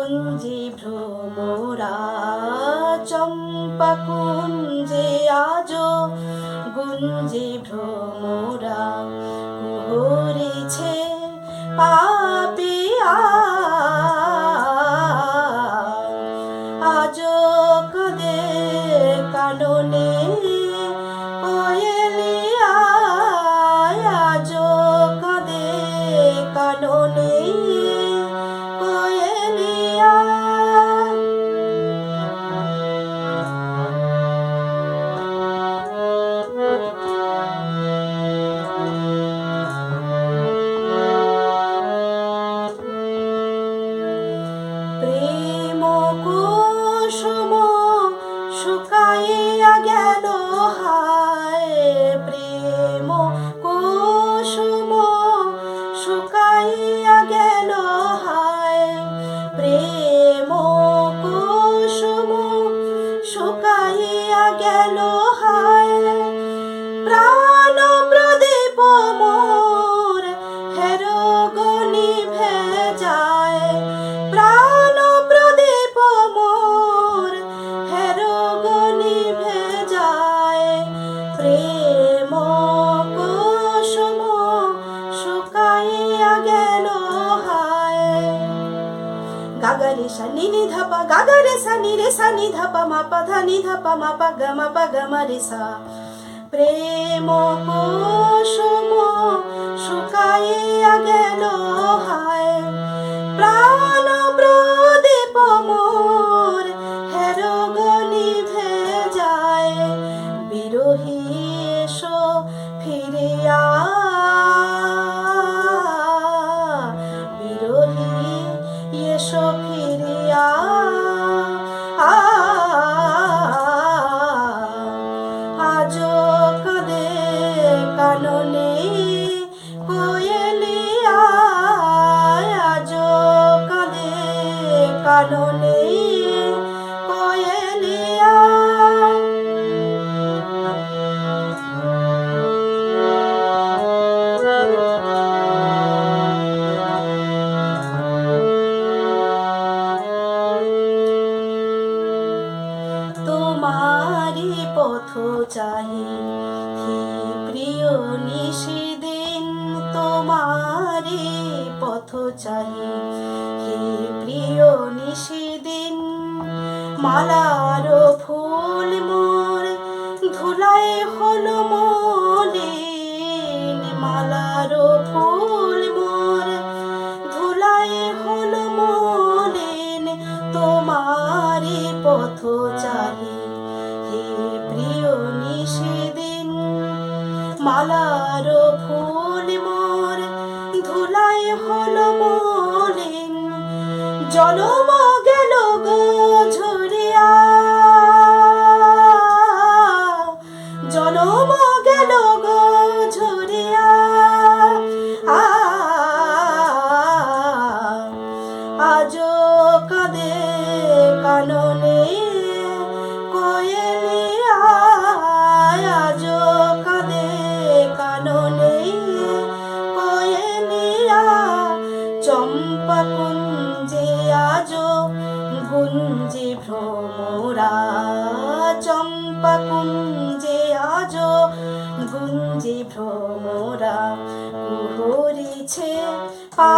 গুঞ্জি ভ্রমরা চম্পা কুঞ্জে আজো গুঞ্জি ভ্রমরা কুহরেছে পাপিয়া আজো কাঁদে কাননে কোয়েলিয়া আজো কাঁদে কাননে কোয়েলিয়া। প্রেম কুসুম শুকাইয়া গেল হায়, প্রেম কুসুম শুকাইয়া গেল হায়, প্রেম কুসুম শুকাইয়া গেল হায়। প্রাণ প্রদীপ মোর হেরো গনি ভেজায়, প্রাণ প্রদীপ মোর হেরো গনি ভেজায়, প্রেম কুসুম শুকাইয়া গেল হায়। গাগারে সানি নি ধাপা গাগারে সানি রে সানি ধাপা মাপা ধানি ধাপা মাপা গামা পা গামা রে সা। প্রেম কুসুম শুকাইয়া গেল হায়, প্রাণ প্রদীপ মোর হেরো গনি ভেজায়, বিরহী এসো ফিরিয়া, বিরহী এসো ফিরিয়া। আজো কাঁদে কাননে কোয়েলিয়া, আজো কাঁদে কাননে কোয়েলিয়া। তোমারি পথ চাহি হে প্রিয় নিশিদিন, তোমারি পথ চাহি হে প্রিয় নিশিদিন। মালার ফুল মোর ধুলায় হলো মলিন, মালার ফুল মোর ধুলায় হলো মলিন। তোমারি পথ চাহি হে প্রিয় নিশিদিন, মালার ফুল মোর ধুলায় হলো মলিন। জনম গেল গো ঝরিয়া, জনম গেল গো ঝরিয়া। আজো কাঁদে কাননে কোয়েলিয়া, আজো কাঁদে কাননে কোয়েলিয়া। চম্পা কুঞ্জে আজো গুঞ্জি ভ্রমরা, চম্পা কুঞ্জে আজো গুঞ্জি ভ্রমরা কুহরিছে পা